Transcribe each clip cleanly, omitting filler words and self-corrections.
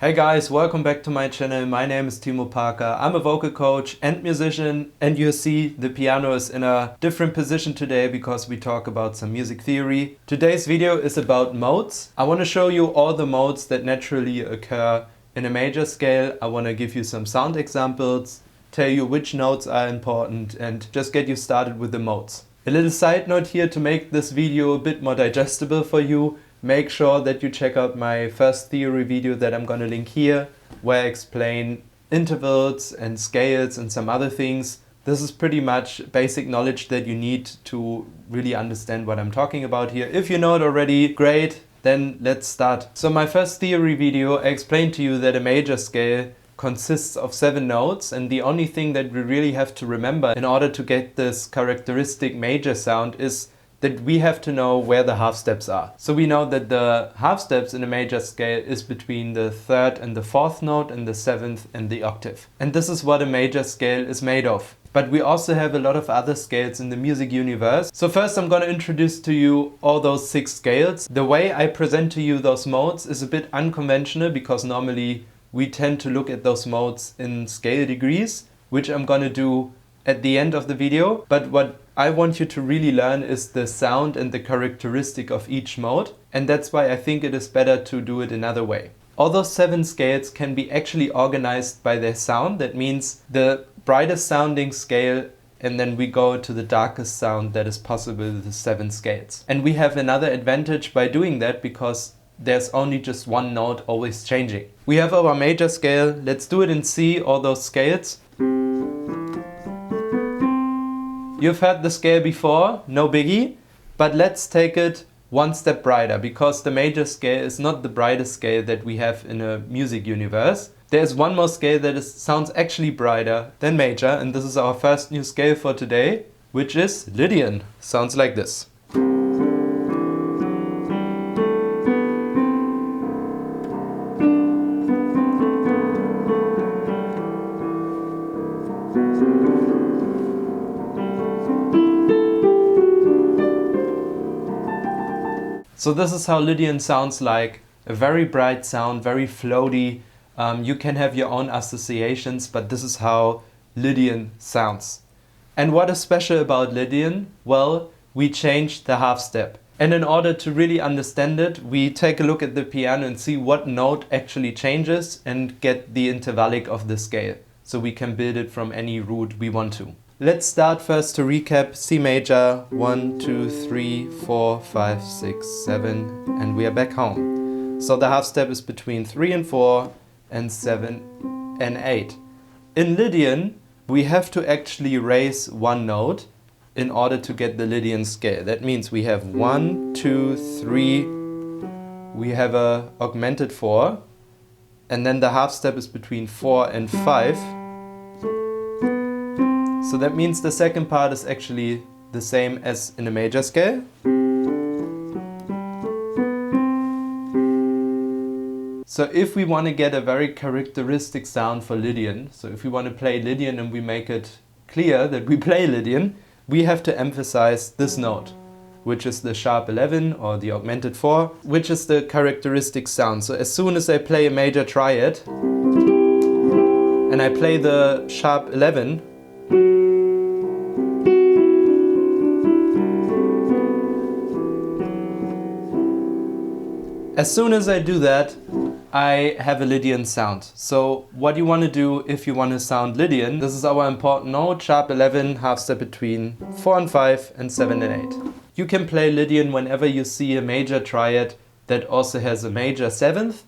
Hey guys, welcome back to my channel. My name is Timo Parker. I'm a vocal coach and musician, and you see the piano is in a different position today because we talk about some music theory. Today's video is about modes. I want to show you all the modes that naturally occur in a major scale. I want to give you some sound examples, tell you which notes are important, and just get you started with the modes. A little side note here to make this video a bit more digestible for you. Make sure that you check out my first theory video that I'm gonna link here, where I explain intervals and scales and some other things. This is pretty much basic knowledge that you need to really understand what I'm talking about here. If you know it already, great, then let's start. So my first theory video, I explained to you that a major scale consists of 7 notes, and the only thing that we really have to remember in order to get this characteristic major sound is that we have to know where the half steps are. So we know that the half steps in a major scale is between the 3rd and the 4th note and the 7th and the octave. And this is what a major scale is made of. But we also have a lot of other scales in the music universe. So first I'm going to introduce to you all those 6 scales. The way I present to you those modes is a bit unconventional because normally we tend to look at those modes in scale degrees, which I'm going to do at the end of the video. But what I want you to really learn is the sound and the characteristic of each mode, and that's why I think it is better to do it another way. All those 7 scales can be actually organized by their sound. That means the brightest sounding scale, and then we go to the darkest sound that is possible with the 7 scales. And we have another advantage by doing that because there's only just one note always changing. We have our major scale. Let's do it in C, all those scales. You've heard the scale before, no biggie, but let's take it one step brighter because the major scale is not the brightest scale that we have in a music universe. There's one more scale that sounds actually brighter than major, and this is our first new scale for today, which is Lydian. Sounds like this. So this is how Lydian sounds like, a very bright sound, very floaty. You can have your own associations, but this is how Lydian sounds. And what is special about Lydian? Well, we changed the half step. And in order to really understand it, we take a look at the piano and see what note actually changes and get the intervallic of the scale. So we can build it from any root we want to. Let's start first to recap. C major, 1, 2, 3, 4, 5, 6, 7, and we are back home. So the half step is between 3 and 4 and 7 and 8. In Lydian, we have to actually raise one note in order to get the Lydian scale. That means we have 1, 2, 3, we have a augmented 4, and then the half step is between 4 and 5. So that means the second part is actually the same as in a major scale. So if we want to get a very characteristic sound for Lydian, so if we want to play Lydian and we make it clear that we play Lydian, we have to emphasize this note, which is the sharp 11 or the augmented 4, which is the characteristic sound. So as soon as I play a major triad and I play the sharp 11, as soon as I do that, I have a Lydian sound. So what you want to do if you want to sound Lydian, this is our important note, sharp 11, half step between 4 and 5 and 7 and 8. You can play Lydian whenever you see a major triad that also has a major 7th.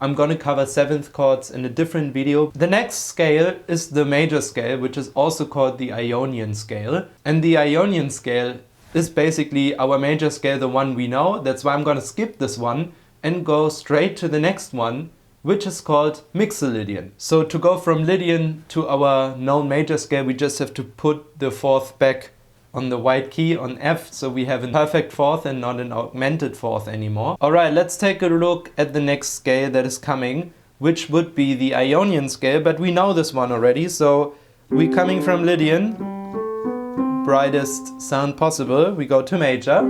I'm going to cover 7th chords in a different video. The next scale is the major scale, which is also called the Ionian scale. And the Ionian scale is basically our major scale, the one we know. That's why I'm going to skip this one and go straight to the next one, which is called Mixolydian. So to go from Lydian to our known major scale, we just have to put the 4th back on the white key on F, so we have a perfect 4th and not an augmented 4th anymore. Alright, let's take a look at the next scale that is coming, which would be the Ionian scale, but we know this one already, so we're coming from Lydian, brightest sound possible, we go to major.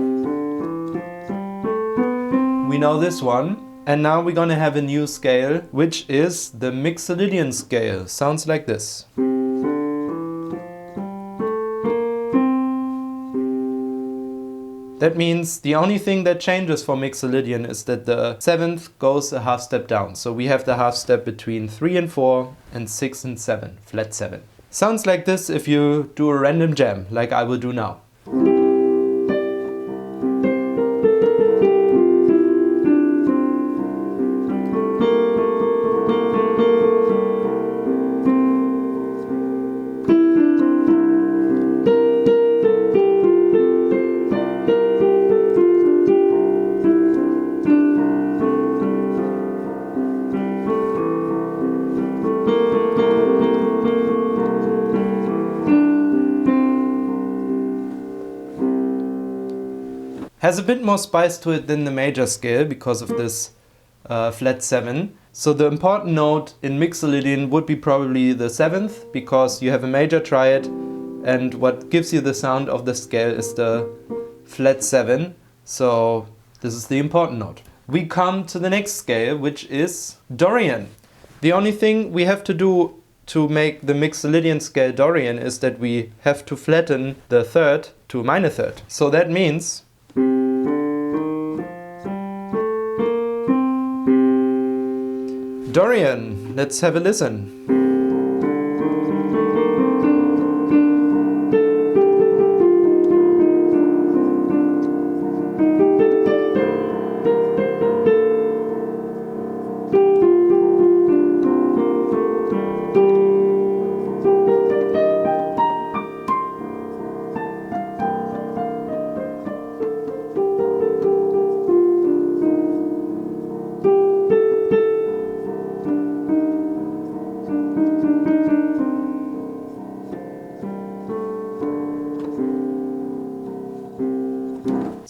We know this one, And now we're gonna have a new scale, which is the Mixolydian scale. Sounds like this. That means the only thing that changes for Mixolydian is that the 7th goes a half step down. So we have the half step between 3 and 4 and 6 and 7, flat 7. Sounds like this if you do a random jam, like I will do now. Has a bit more spice to it than the major scale because of this flat 7. So the important note in Mixolydian would be probably the 7th, because you have a major triad and what gives you the sound of the scale is the flat 7. So this is the important note. We come to the next scale, which is Dorian. The only thing we have to do to make the Mixolydian scale Dorian is that we have to flatten the 3rd to minor 3rd. So that means Dorian. Let's have a listen.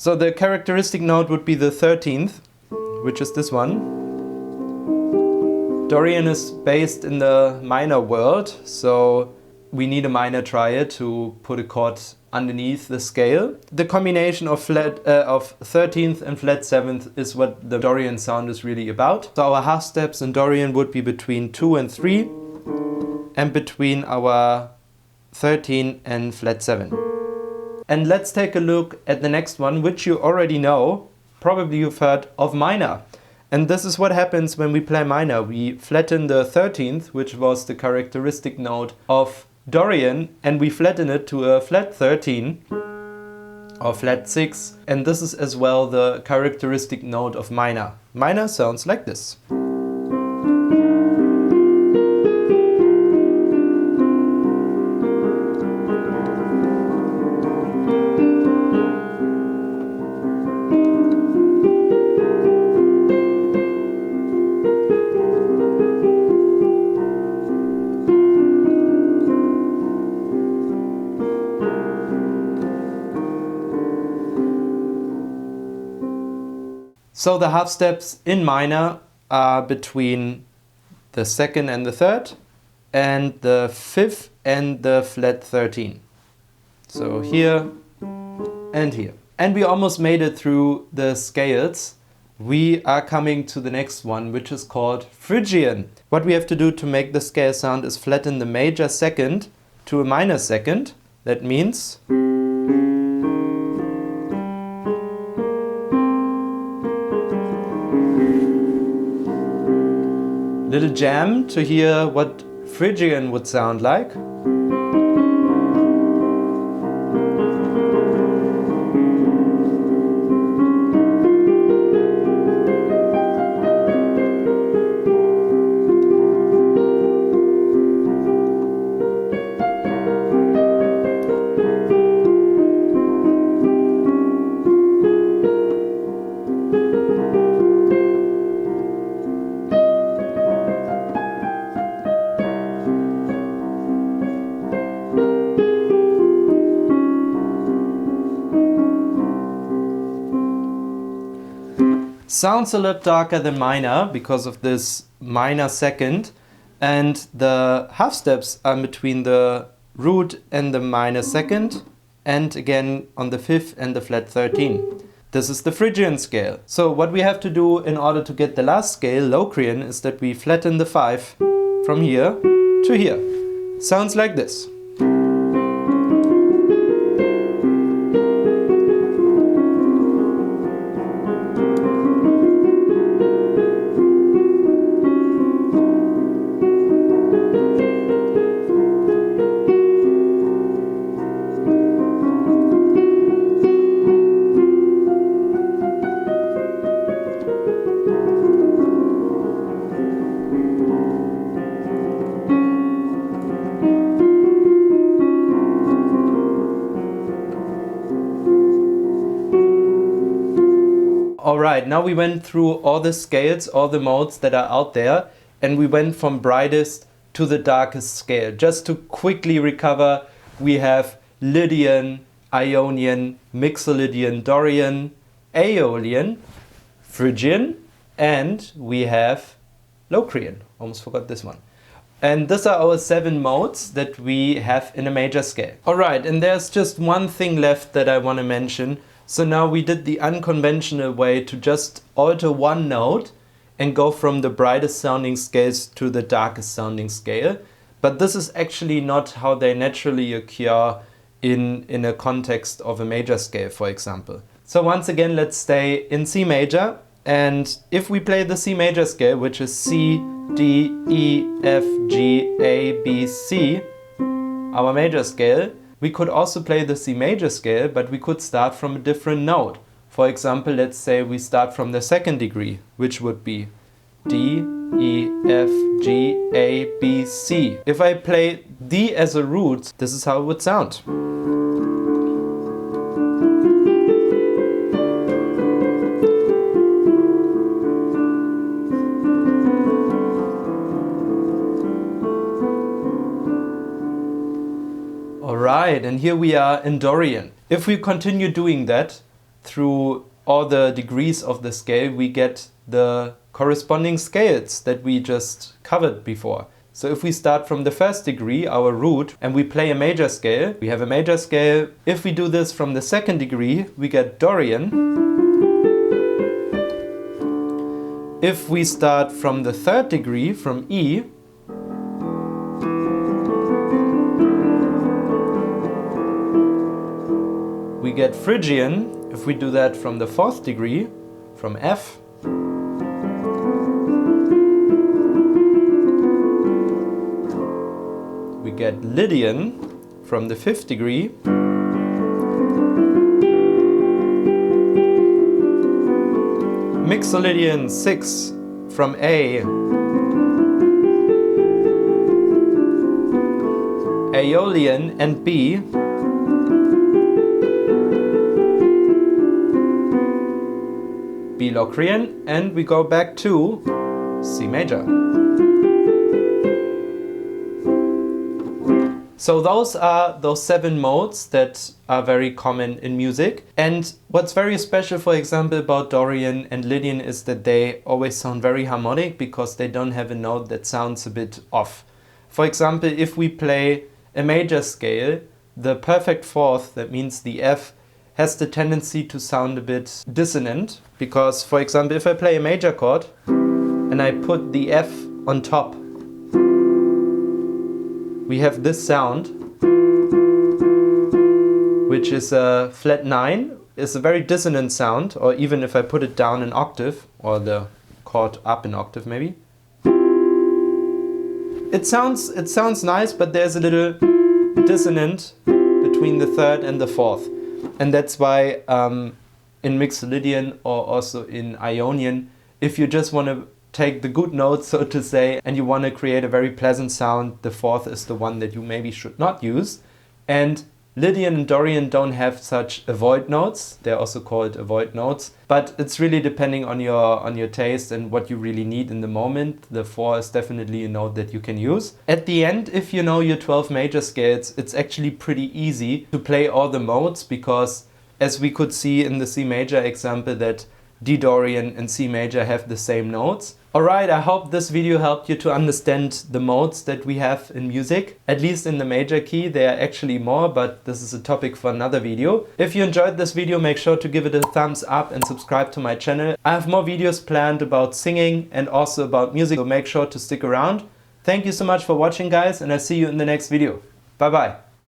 So the characteristic note would be the 13th, which is this one. Dorian is based in the minor world, so we need a minor triad to put a chord underneath the scale. The combination of 13th and flat 7th is what the Dorian sound is really about. So our half steps in Dorian would be between 2 and 3 and between our 13 and flat 7. And let's take a look at the next one, which you already know. Probably you've heard of minor. And this is what happens when we play minor. We flatten the 13th, which was the characteristic note of Dorian, and we flatten it to a flat 13 or flat 6. And this is as well the characteristic note of minor. Minor sounds like this. So the half steps in minor are between the 2nd and the 3rd, and the 5th and the flat 13. So here and here. And we almost made it through the scales. We are coming to the next one, which is called Phrygian. What we have to do to make the scale sound is flatten the major 2nd to a minor 2nd. That means little jam to hear what Phrygian would sound like. Sounds a lot darker than minor because of this minor 2nd, and the half steps are between the root and the minor 2nd, and again on the 5th and the flat 13. This is the Phrygian scale. So what we have to do in order to get the last scale, Locrian, is that we flatten the 5 from here to here. Sounds like this. Alright, now we went through all the scales, all the modes that are out there, and we went from brightest to the darkest scale. Just to quickly recover, we have Lydian, Ionian, Mixolydian, Dorian, Aeolian, Phrygian, and we have Locrian. Almost forgot this one. And these are our 7 modes that we have in a major scale. Alright, and there's just one thing left that I want to mention. So now we did the unconventional way to just alter one note and go from the brightest sounding scales to the darkest sounding scale. But this is actually not how they naturally occur in a context of a major scale, for example. So once again, let's stay in C major. And if we play the C major scale, which is C, D, E, F, G, A, B, C, our major scale, we could also play the C major scale, but we could start from a different note. For example, let's say we start from the 2nd degree, which would be D, E, F, G, A, B, C. If I play D as a root, this is how it would sound. Alright, and here we are in Dorian. If we continue doing that through all the degrees of the scale, we get the corresponding scales that we just covered before. So if we start from the 1st degree, our root, and we play a major scale, we have a major scale. If we do this from the 2nd degree, we get Dorian. If we start from the 3rd degree, from E, we get Phrygian. If we do that from the 4th degree, from F, we get Lydian from the 5th degree, Mixolydian 6 from A, Aeolian and B, B Locrian, and we go back to C major. So those are those 7 modes that are very common in music. And what's very special, for example, about Dorian and Lydian is that they always sound very harmonic because they don't have a note that sounds a bit off. For example, if we play a major scale, the perfect 4th, that means the F, has the tendency to sound a bit dissonant, because, for example, if I play a major chord and I put the F on top, we have this sound, which is a flat 9. It's a very dissonant sound, or even if I put it down an octave, or the chord up an octave maybe. It sounds nice, but there's a little dissonant between the 3rd and the 4th. And that's why in Mixolydian or also in Ionian, if you just want to take the good notes, so to say, and you want to create a very pleasant sound, the 4th is the one that you maybe should not use. And Lydian and Dorian don't have such avoid notes. They're also called avoid notes. But it's really depending on your taste and what you really need in the moment. The 4 is definitely a note that you can use. At the end, if you know your 12 major scales, it's actually pretty easy to play all the modes, because as we could see in the C major example, that D Dorian and C major have the same notes. Alright, I hope this video helped you to understand the modes that we have in music. At least in the major key, there are actually more, but this is a topic for another video. If you enjoyed this video, make sure to give it a thumbs up and subscribe to my channel. I have more videos planned about singing and also about music, so make sure to stick around. Thank you so much for watching, guys, and I'll see you in the next video. Bye bye.